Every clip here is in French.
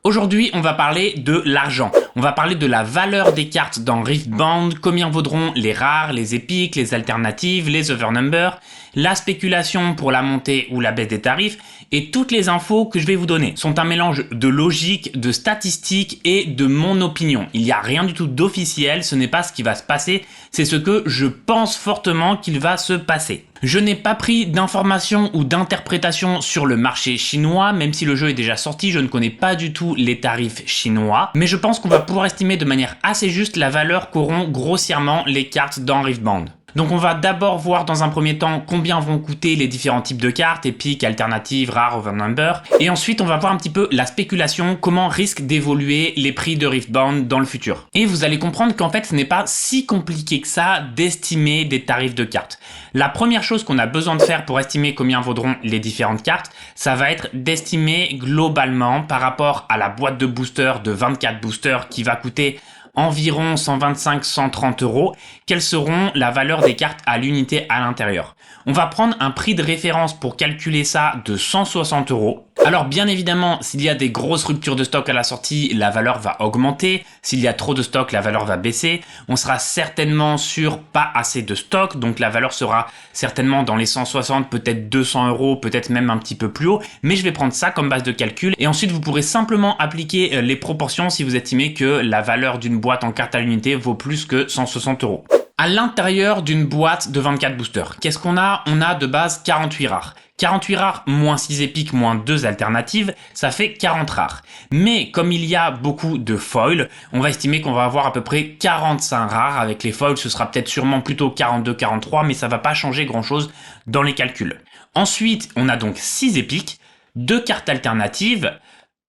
Aujourd'hui, on va parler de l'argent. On va parler de la valeur des cartes dans Rift Band, combien vaudront les rares, les épiques, les alternatives, les overnumber, la spéculation pour la montée ou la baisse des tarifs, et toutes les infos que je vais vous donner sont un mélange de logique, de statistiques et de mon opinion. Il n'y a rien du tout d'officiel, ce n'est pas ce qui va se passer, c'est ce que je pense fortement qu'il va se passer. Je n'ai pas pris d'informations ou d'interprétations sur le marché chinois, même si le jeu est déjà sorti, je ne connais pas du tout les tarifs chinois, mais je pense qu'on va pouvoir estimer de manière assez juste la valeur qu'auront grossièrement les cartes dans Rift Band. Donc on va d'abord voir dans un premier temps combien vont coûter les différents types de cartes, épiques, alternatives, rares, overnumber, et ensuite on va voir un petit peu la spéculation, comment risquent d'évoluer les prix de Rift Band dans le futur. Et vous allez comprendre qu'en fait ce n'est pas si compliqué que ça d'estimer des tarifs de cartes. La première chose qu'on a besoin de faire pour estimer combien vaudront les différentes cartes, ça va être d'estimer globalement par rapport à la boîte de booster de 24 boosters qui va coûter environ 125-130 euros, quelles seront la valeur des cartes à l'unité à l'intérieur. On va prendre un prix de référence pour calculer ça de 160 euros. Alors bien évidemment, s'il y a des grosses ruptures de stock à la sortie, la valeur va augmenter. S'il y a trop de stock, la valeur va baisser. On sera certainement sur pas assez de stock, donc la valeur sera certainement dans les 160, peut-être 200 euros, peut-être même un petit peu plus haut. Mais je vais prendre ça comme base de calcul et ensuite vous pourrez simplement appliquer les proportions si vous estimez que la valeur d'une boîte en carte à l'unité vaut plus que 160 euros. À l'intérieur d'une boîte de 24 boosters, qu'est-ce qu'on a? On a de base 48 rares. 48 rares moins 6 épiques moins 2 alternatives, ça fait 40 rares. Mais comme il y a beaucoup de foils, on va estimer qu'on va avoir à peu près 45 rares. Avec les foils, ce sera peut-être sûrement plutôt 42-43, mais ça va pas changer grand-chose dans les calculs. Ensuite, on a donc 6 épiques, 2 cartes alternatives,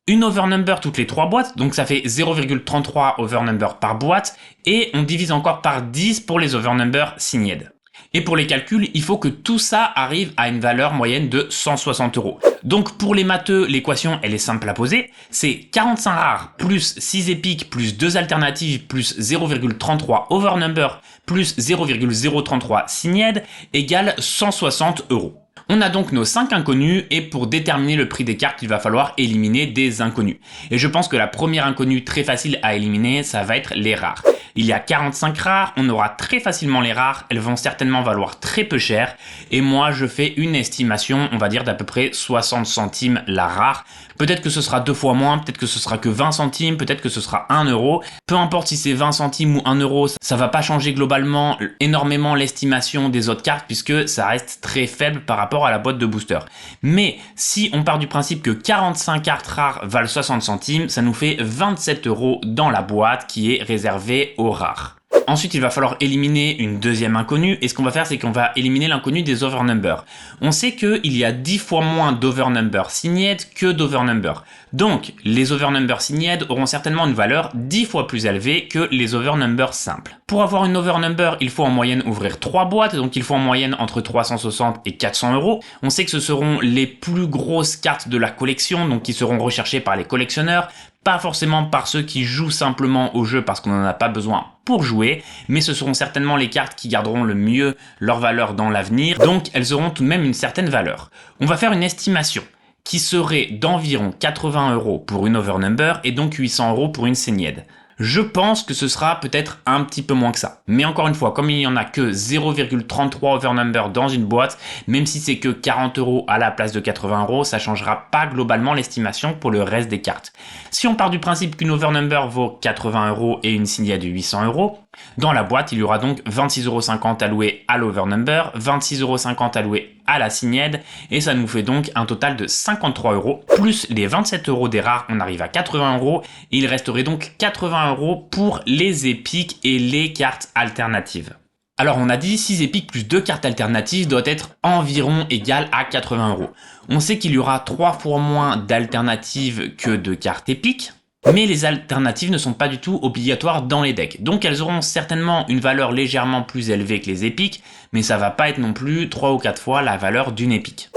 une overnumber toutes les 3 boîtes, donc ça fait 0,33 overnumber par boîte, et on divise encore par 10 pour les overnumber signed. Et pour les calculs, il faut que tout ça arrive à une valeur moyenne de 160 euros. Donc pour les matheux, l'équation elle est simple à poser, c'est 45 rares plus 6 épiques plus 2 alternatives plus 0,33 overnumber plus 0,033 signed égale 160 euros. On a donc nos 5 inconnus et pour déterminer le prix des cartes, il va falloir éliminer des inconnus. Et je pense que la première inconnue très facile à éliminer, ça va être les rares. Il y a 45 rares, on aura très facilement les rares, elles vont certainement valoir très peu cher. Et moi, je fais une estimation, on va dire d'à peu près 60 centimes la rare. Peut-être que ce sera 2 fois moins, peut-être que ce sera que 20 centimes, peut-être que ce sera 1 euro. Peu importe si c'est 20 centimes ou 1 euro, ça va pas changer globalement énormément l'estimation des autres cartes puisque ça reste très faible par rapport à la boîte de booster. Mais si on part du principe que 45 cartes rares valent 60 centimes, ça nous fait 27 euros dans la boîte qui est réservée aux rares. Ensuite, il va falloir éliminer une deuxième inconnue et ce qu'on va faire, c'est qu'on va éliminer l'inconnu des overnumber. On sait qu'il y a 10 fois moins d'overnumber signed que d'overnumber. Donc, les overnumber signed auront certainement une valeur 10 fois plus élevée que les overnumber simples. Pour avoir une overnumber, il faut en moyenne ouvrir 3 boîtes, donc il faut en moyenne entre 360 et 400 euros. On sait que ce seront les plus grosses cartes de la collection, donc qui seront recherchées par les collectionneurs. Pas forcément par ceux qui jouent simplement au jeu parce qu'on n'en a pas besoin pour jouer, mais ce seront certainement les cartes qui garderont le mieux leur valeur dans l'avenir, donc elles auront tout de même une certaine valeur. On va faire une estimation qui serait d'environ 80 euros pour une overnumber et donc 800 euros pour une signed. Je pense que ce sera peut-être un petit peu moins que ça. Mais encore une fois, comme il n'y en a que 0,33 overnumber dans une boîte, même si c'est que 40 euros à la place de 80 euros, ça changera pas globalement l'estimation pour le reste des cartes. Si on part du principe qu'une overnumber vaut 80 euros et une signed de 800 euros, dans la boîte, il y aura donc 26,50 € alloués à l'overnumber, 26,50 € alloués à la signed, et ça nous fait donc un total de 53 euros, plus les 27 euros des rares, on arrive à 80 euros, et il resterait donc 80 euros pour les épiques et les cartes alternatives. Alors on a dit 6 épiques plus 2 cartes alternatives doit être environ égal à 80 euros. On sait qu'il y aura 3 fois moins d'alternatives que de cartes épiques, mais les alternatives ne sont pas du tout obligatoires dans les decks. Donc elles auront certainement une valeur légèrement plus élevée que les épiques, mais ça va pas être non plus 3 ou 4 fois la valeur d'une épique.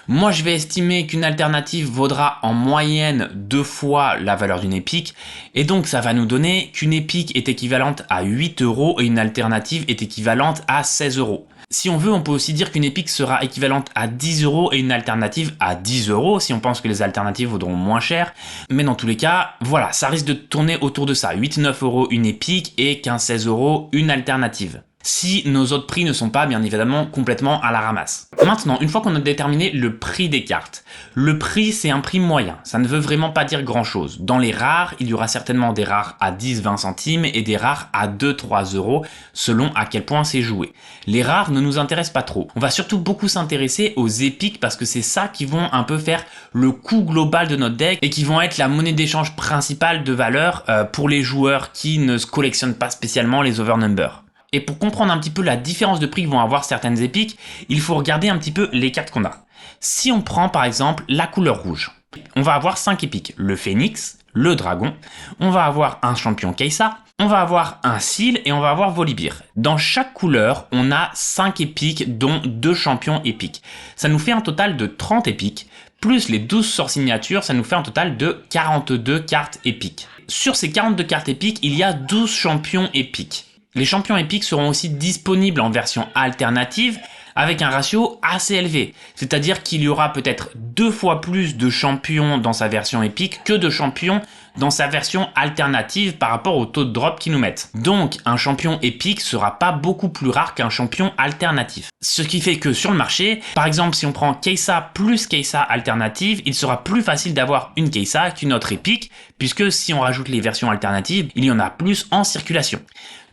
Moi, je vais estimer qu'une alternative vaudra en moyenne 2 fois la valeur d'une épique. Et donc, ça va nous donner qu'une épique est équivalente à 8 € et une alternative est équivalente à 16 €. Si on veut, on peut aussi dire qu'une épique sera équivalente à 10 € et une alternative à 10 € si on pense que les alternatives vaudront moins cher. Mais dans tous les cas, voilà, ça risque de tourner autour de ça. 8-9 € une épique et 15-16 € une alternative. Si nos autres prix ne sont pas, bien évidemment, complètement à la ramasse. Maintenant, une fois qu'on a déterminé le prix des cartes, le prix, c'est un prix moyen. Ça ne veut vraiment pas dire grand-chose. Dans les rares, il y aura certainement des rares à 10-20 centimes et des rares à 2-3 €, selon à quel point c'est joué. Les rares ne nous intéressent pas trop. On va surtout beaucoup s'intéresser aux épiques parce que c'est ça qui vont un peu faire le coût global de notre deck et qui vont être la monnaie d'échange principale de valeur pour les joueurs qui ne collectionnent pas spécialement les overnumber. Et pour comprendre un petit peu la différence de prix que vont avoir certaines épiques, il faut regarder un petit peu les cartes qu'on a. Si on prend par exemple la couleur rouge, on va avoir 5 épiques. Le Phénix, le Dragon, on va avoir un champion Kai'Sa, on va avoir un Seal et on va avoir Volibear. Dans chaque couleur, on a 5 épiques dont 2 champions épiques. Ça nous fait un total de 30 épiques, plus les 12 sorts signatures, ça nous fait un total de 42 cartes épiques. Sur ces 42 cartes épiques, il y a 12 champions épiques. Les champions épiques seront aussi disponibles en version alternative avec un ratio assez élevé. C'est-à-dire qu'il y aura peut-être 2 fois plus de champions dans sa version épique que de champions dans sa version alternative par rapport au taux de drop qu'ils nous mettent. Donc un champion épique sera pas beaucoup plus rare qu'un champion alternatif. Ce qui fait que sur le marché, par exemple si on prend Kai'Sa plus Kai'Sa alternative, il sera plus facile d'avoir une Kai'Sa qu'une autre épique, puisque si on rajoute les versions alternatives, il y en a plus en circulation.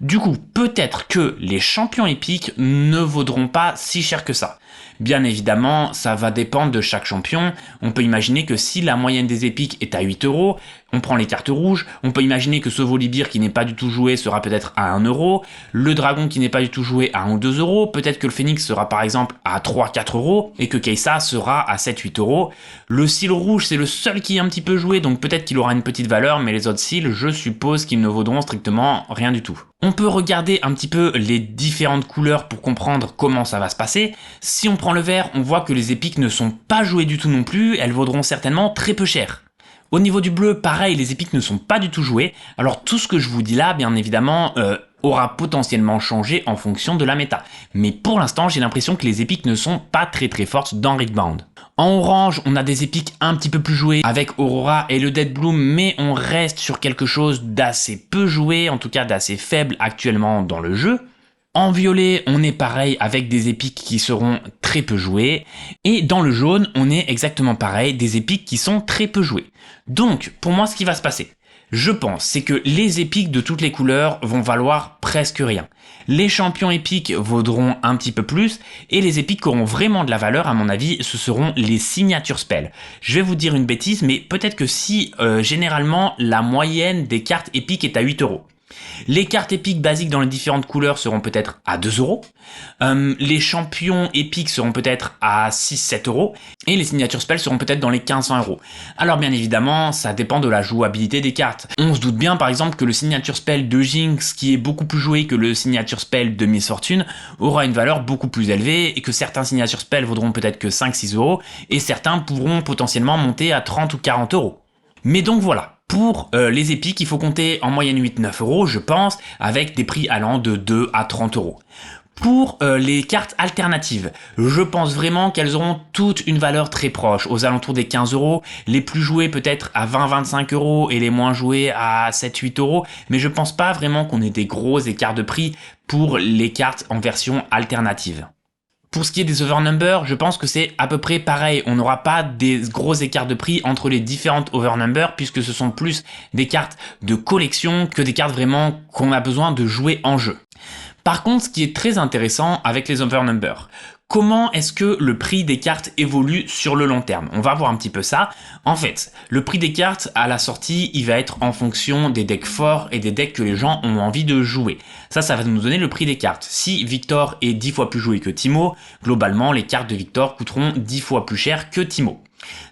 Du coup, peut-être que les champions épiques ne vaudront pas si cher que ça. Bien évidemment, ça va dépendre de chaque champion. On peut imaginer que si la moyenne des épiques est à 8 €, on prend les cartes rouges, on peut imaginer que ce Volibear qui n'est pas du tout joué sera peut-être à 1 €, le Dragon qui n'est pas du tout joué à 1 ou 2 €, peut-être que le Phénix sera par exemple à 3-4 € et que Kai'Sa sera à 7-8 €. Le Seal rouge c'est le seul qui est un petit peu joué, donc peut-être qu'il aura une petite valeur, mais les autres Seals, je suppose qu'ils ne vaudront strictement rien du tout. On peut regarder un petit peu les différentes couleurs pour comprendre comment ça va se passer. Si on prend le vert, on voit que les épiques ne sont pas jouées du tout non plus, elles vaudront certainement très peu cher. Au niveau du bleu, pareil, les épiques ne sont pas du tout jouées. Alors tout ce que je vous dis là, bien évidemment, aura potentiellement changé en fonction de la méta. Mais pour l'instant, j'ai l'impression que les épiques ne sont pas très fortes dans Riftbound. En orange, on a des épiques un petit peu plus jouées avec Aurora et le Dead Bloom, mais on reste sur quelque chose d'assez peu joué, en tout cas d'assez faible actuellement dans le jeu. En violet, on est pareil avec des épiques qui seront très peu jouées. Et dans le jaune, on est exactement pareil, des épiques qui sont très peu jouées. Donc, pour moi, ce qui va se passer, je pense, c'est que les épiques de toutes les couleurs vont valoir presque rien. Les champions épiques vaudront un petit peu plus, et les épiques qui auront vraiment de la valeur, à mon avis, ce seront les signatures spells. Je vais vous dire une bêtise, mais peut-être que si, généralement, la moyenne des cartes épiques est à 8 €. Les cartes épiques basiques dans les différentes couleurs seront peut-être à 2 €. Les champions épiques seront peut-être à 6-7 € et les signatures spells seront peut-être dans les 1500 €. Alors bien évidemment, ça dépend de la jouabilité des cartes. On se doute bien par exemple que le signature spell de Jinx, qui est beaucoup plus joué que le signature spell de Miss Fortune, aura une valeur beaucoup plus élevée et que certains signature spells vaudront peut-être que 5-6 € et certains pourront potentiellement monter à 30 ou 40 €. Mais donc voilà. Pour les épiques, il faut compter en moyenne 8-9 €, je pense, avec des prix allant de 2 à 30 €. Pour les cartes alternatives, je pense vraiment qu'elles auront toutes une valeur très proche, aux alentours des 15 €, les plus jouées peut-être à 20-25 € et les moins jouées à 7-8 €, mais je pense pas vraiment qu'on ait des gros écarts de prix pour les cartes en version alternative. Pour ce qui est des overnumber, je pense que c'est à peu près pareil. On n'aura pas des gros écarts de prix entre les différentes overnumber puisque ce sont plus des cartes de collection que des cartes vraiment qu'on a besoin de jouer en jeu. Par contre, ce qui est très intéressant avec les overnumber, comment est-ce que le prix des cartes évolue sur le long terme? On va voir un petit peu ça. En fait, le prix des cartes à la sortie, il va être en fonction des decks forts et des decks que les gens ont envie de jouer. Ça va nous donner le prix des cartes. Si Victor est 10 fois plus joué que Teemo, globalement, les cartes de Victor coûteront 10 fois plus cher que Teemo.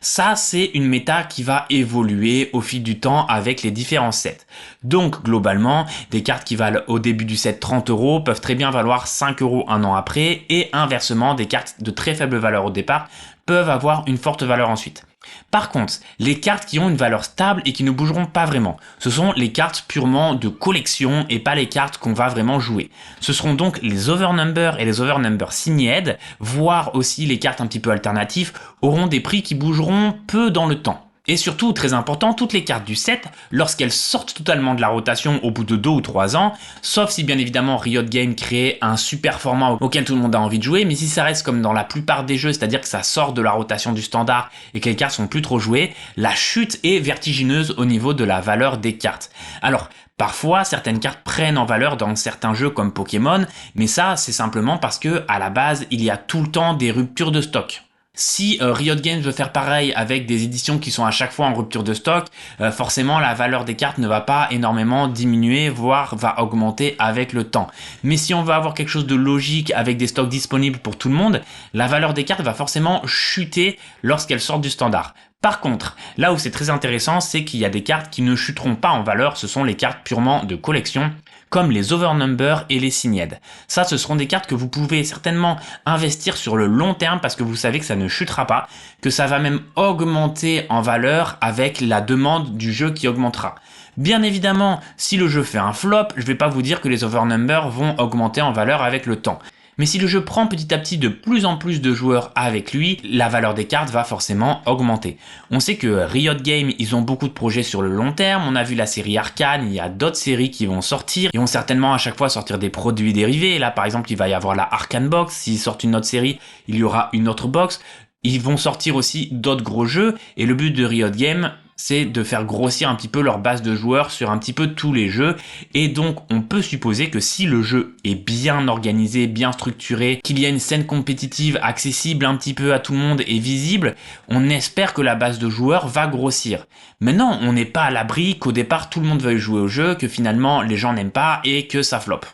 Ça, c'est une méta qui va évoluer au fil du temps avec les différents sets. Donc, globalement, des cartes qui valent au début du set 30 € peuvent très bien valoir 5 € un an après, et inversement, des cartes de très faible valeur au départ peuvent avoir une forte valeur ensuite. Par contre, les cartes qui ont une valeur stable et qui ne bougeront pas vraiment, ce sont les cartes purement de collection et pas les cartes qu'on va vraiment jouer. Ce seront donc les Overnumber et les Overnumber Signed, voire aussi les cartes un petit peu alternatives, auront des prix qui bougeront peu dans le temps. Et surtout, très important, toutes les cartes du set, lorsqu'elles sortent totalement de la rotation au bout de 2 ou 3 ans, sauf si bien évidemment Riot Games crée un super format auquel tout le monde a envie de jouer, mais si ça reste comme dans la plupart des jeux, c'est-à-dire que ça sort de la rotation du standard et que les cartes sont plus trop jouées, la chute est vertigineuse au niveau de la valeur des cartes. Alors, parfois, certaines cartes prennent en valeur dans certains jeux comme Pokémon, mais ça, c'est simplement parce que, à la base, il y a tout le temps des ruptures de stock. Si Riot Games veut faire pareil avec des éditions qui sont à chaque fois en rupture de stock, forcément la valeur des cartes ne va pas énormément diminuer, voire va augmenter avec le temps. Mais si on veut avoir quelque chose de logique avec des stocks disponibles pour tout le monde, la valeur des cartes va forcément chuter lorsqu'elles sortent du standard. Par contre, là où c'est très intéressant, c'est qu'il y a des cartes qui ne chuteront pas en valeur, ce sont les cartes purement de collection, comme les Overnumber et les Signed. Ça, ce seront des cartes que vous pouvez certainement investir sur le long terme parce que vous savez que ça ne chutera pas, que ça va même augmenter en valeur avec la demande du jeu qui augmentera. Bien évidemment, si le jeu fait un flop, je vais pas vous dire que les Overnumber vont augmenter en valeur avec le temps. Mais si le jeu prend petit à petit de plus en plus de joueurs avec lui, la valeur des cartes va forcément augmenter. On sait que Riot Games, ils ont beaucoup de projets sur le long terme, on a vu la série Arcane, il y a d'autres séries qui vont sortir, ils vont certainement à chaque fois sortir des produits dérivés, là par exemple il va y avoir la Arcane Box, s'ils sortent une autre série, il y aura une autre box, ils vont sortir aussi d'autres gros jeux, et le but de Riot Games, c'est de faire grossir un petit peu leur base de joueurs sur un petit peu tous les jeux. Et donc, on peut supposer que si le jeu est bien organisé, bien structuré, qu'il y a une scène compétitive accessible un petit peu à tout le monde et visible, on espère que la base de joueurs va grossir. Maintenant, on n'est pas à l'abri qu'au départ, tout le monde veuille jouer au jeu, que finalement, les gens n'aiment pas et que ça floppe.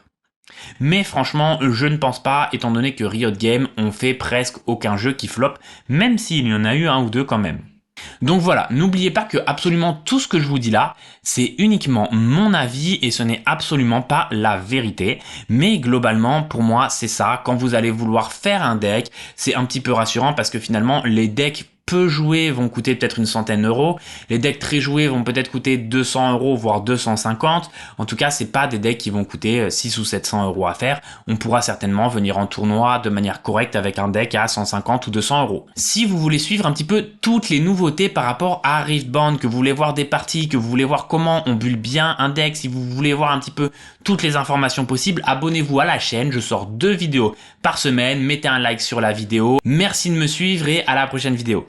Mais franchement, je ne pense pas, étant donné que Riot Games ont fait presque aucun jeu qui floppe, même s'il y en a eu un ou deux quand même. Donc voilà, n'oubliez pas que absolument tout ce que je vous dis là, c'est uniquement mon avis et ce n'est absolument pas la vérité. Mais globalement, pour moi, c'est ça. Quand vous allez vouloir faire un deck, c'est un petit peu rassurant parce que finalement, les decks peu joués vont coûter peut-être une centaine d'euros. Les decks très joués vont peut-être coûter 200 euros, voire 250. En tout cas, c'est pas des decks qui vont coûter 6 ou 700 euros à faire. On pourra certainement venir en tournoi de manière correcte avec un deck à 150 ou 200 euros. Si vous voulez suivre un petit peu toutes les nouveautés par rapport à Riftbound, que vous voulez voir des parties, que vous voulez voir comment on build bien un deck, si vous voulez voir un petit peu toutes les informations possibles, abonnez-vous à la chaîne. Je sors 2 vidéos par semaine. Mettez un like sur la vidéo. Merci de me suivre et à la prochaine vidéo.